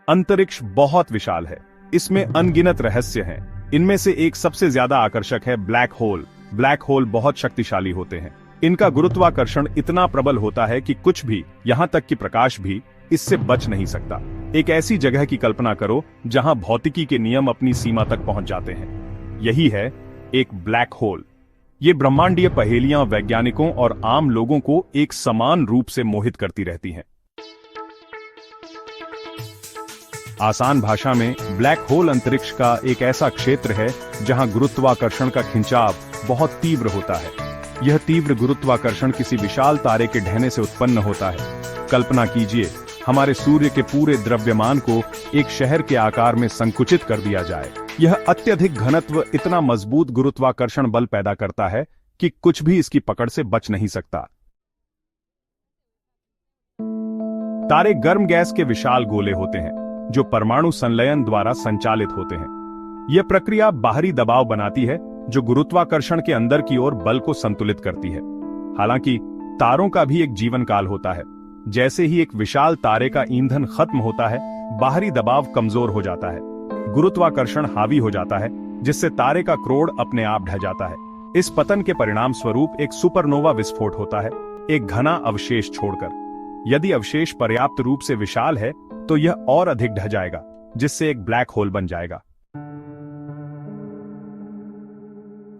अंतरिक्ष बहुत विशाल है। इसमें अनगिनत रहस्य हैं। इनमें से एक सबसे ज्यादा आकर्षक है ब्लैक होल। ब्लैक होल बहुत शक्तिशाली होते हैं। इनका गुरुत्वाकर्षण इतना प्रबल होता है कि कुछ भी, यहां तक कि प्रकाश भी, इससे बच नहीं सकता। एक ऐसी जगह की कल्पना करो जहां भौतिकी के नियम अपनी सीमा तक पहुंच जाते हैं। यही है एक ब्लैक होल। ये ब्रह्मांडीय पहेलियां वैज्ञानिकों और आम लोगों को एक समान रूप से मोहित करती रहती हैं। आसान भाषा में, ब्लैक होल अंतरिक्ष का एक ऐसा क्षेत्र है जहां गुरुत्वाकर्षण का खिंचाव बहुत तीव्र होता है। यह तीव्र गुरुत्वाकर्षण किसी विशाल तारे के ढहने से उत्पन्न होता है। कल्पना कीजिए, हमारे सूर्य के पूरे द्रव्यमान को एक शहर के आकार में संकुचित कर दिया जाए। यह अत्यधिक घनत्व इतना मजबूत गुरुत्वाकर्षण बल पैदा करता है कि कुछ भी इसकी पकड़ से बच नहीं सकता। तारे गर्म गैस के विशाल गोले होते हैं जो परमाणु संलयन द्वारा संचालित होते हैं। यह प्रक्रिया बाहरी दबाव बनाती है जो गुरुत्वाकर्षण के अंदर की ओर बल को संतुलित करती है। हालांकि तारों का भी एक जीवन काल होता है। जैसे ही एक विशाल तारे का ईंधन खत्म होता है, बाहरी दबाव कमजोर हो जाता है, गुरुत्वाकर्षण हावी हो जाता है, जिससे तारे का क्रोड़ अपने आप ढह जाता है। इस पतन के परिणाम स्वरूप एक सुपरनोवा विस्फोट होता है, एक घना अवशेष छोड़कर। यदि अवशेष पर्याप्त रूप से विशाल है तो यह और अधिक ढह जाएगा, जिससे एक ब्लैक होल बन जाएगा।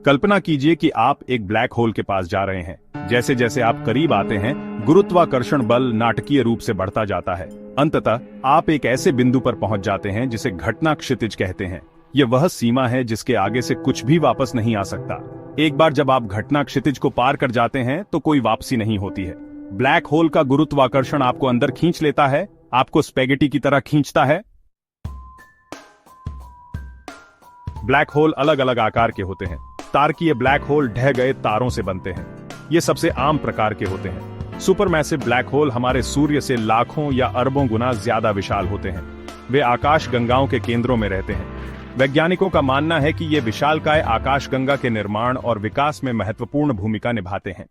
कल्पना कीजिए कि आप एक ब्लैक होल के पास जा रहे हैं। जैसे जैसे आप करीब आते हैं, गुरुत्वाकर्षण बल नाटकीय रूप से बढ़ता जाता है। अंततः आप एक ऐसे बिंदु पर पहुंच जाते हैं जिसे घटना क्षितिज कहते हैं। यह वह सीमा है जिसके आगे से कुछ भी वापस नहीं आ सकता। एक बार जब आप घटना क्षितिज को पार कर जाते हैं तो कोई वापसी नहीं होती है। ब्लैक होल का गुरुत्वाकर्षण आपको अंदर खींच लेता है, आपको स्पैगेटी की तरह खींचता है। ब्लैक होल अलग अलग आकार के होते हैं। तारकीय ब्लैक होल ढह गए तारों से बनते हैं। ये सबसे आम प्रकार के होते हैं। सुपरमैसिव ब्लैक होल हमारे सूर्य से लाखों या अरबों गुना ज्यादा विशाल होते हैं। वे आकाश गंगाओं के केंद्रों में रहते हैं। वैज्ञानिकों का मानना है कि ये विशालकाय आकाश गंगा के निर्माण और विकास में महत्वपूर्ण भूमिका निभाते हैं।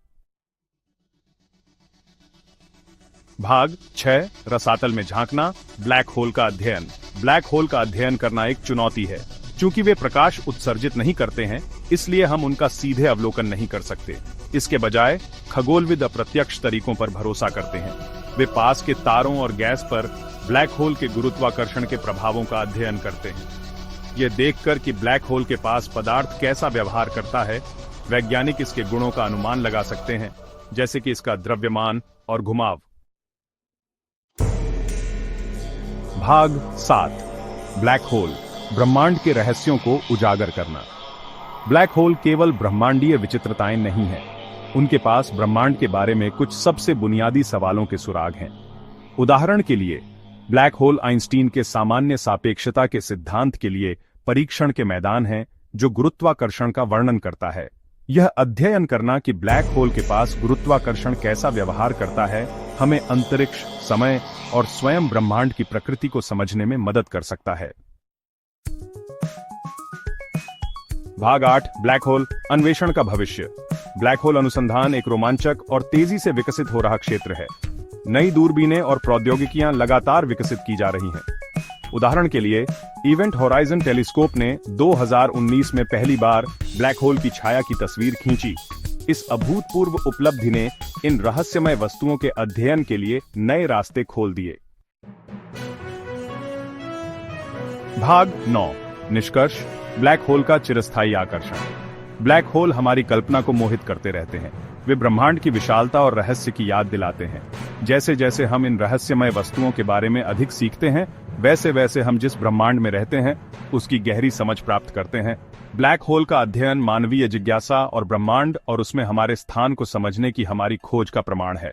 भाग 6, रसातल में झांकना, ब्लैक होल का अध्ययन। ब्लैक होल का अध्ययन करना एक चुनौती है। चूंकि वे प्रकाश उत्सर्जित नहीं करते हैं, इसलिए हम उनका सीधे अवलोकन नहीं कर सकते। इसके बजाय खगोलविद अप्रत्यक्ष तरीकों पर भरोसा करते हैं। वे पास के तारों और गैस पर ब्लैक होल के गुरुत्वाकर्षण के प्रभावों का अध्ययन करते हैं। ये देखकर कि ब्लैक होल के पास पदार्थ कैसा व्यवहार करता है, वैज्ञानिक इसके गुणों का अनुमान लगा सकते हैं, जैसे कि इसका द्रव्यमान और घुमाव। भाग 7, ब्लैक होल, ब्रह्मांड के रहस्यों को उजागर करना। ब्लैक होल केवल ब्रह्मांडीय विचित्रताएं नहीं हैं, उनके पास ब्रह्मांड के बारे में कुछ सबसे बुनियादी सवालों के सुराग हैं। उदाहरण के लिए, ब्लैक होल आइंस्टीन के सामान्य सापेक्षता के सिद्धांत के लिए परीक्षण के मैदान हैं जो गुरुत्वाकर्षण का वर्णन करता है। यह अध्ययन करना कि ब्लैक होल के पास गुरुत्वाकर्षण कैसा व्यवहार करता है, हमें अंतरिक्ष, समय और स्वयं ब्रह्मांड की प्रकृति को समझने में मदद कर सकता है। भाग 8, ब्लैक होल, अन्वेषण का भविष्य। ब्लैक होल अनुसंधान एक रोमांचक और तेजी से विकसित हो रहा क्षेत्र है। नई दूरबीनें और प्रौद्योगिकियां लगातार विकसित की जा रही हैं। उदाहरण के लिए, इवेंट होराइजन टेलीस्कोप ने 2019 में पहली बार ब्लैक होल की छाया की तस्वीर खींची। इस अभूतपूर्व उपलब्धि ने इन रहस्यमय वस्तुओं के अध्ययन के लिए नए रास्ते खोल दिए। भाग 9, निष्कर्ष, ब्लैक होल का चिरस्थायी आकर्षण। ब्लैक होल हमारी कल्पना को मोहित करते रहते हैं। वे ब्रह्मांड की विशालता और रहस्य की याद दिलाते हैं। जैसे जैसे हम इन रहस्यमय वस्तुओं के बारे में अधिक सीखते हैं, वैसे वैसे हम जिस ब्रह्मांड में रहते हैं उसकी गहरी समझ प्राप्त करते हैं। ब्लैक होल का अध्ययन मानवीय जिज्ञासा और ब्रह्मांड और उसमें हमारे स्थान को समझने की हमारी खोज का प्रमाण है।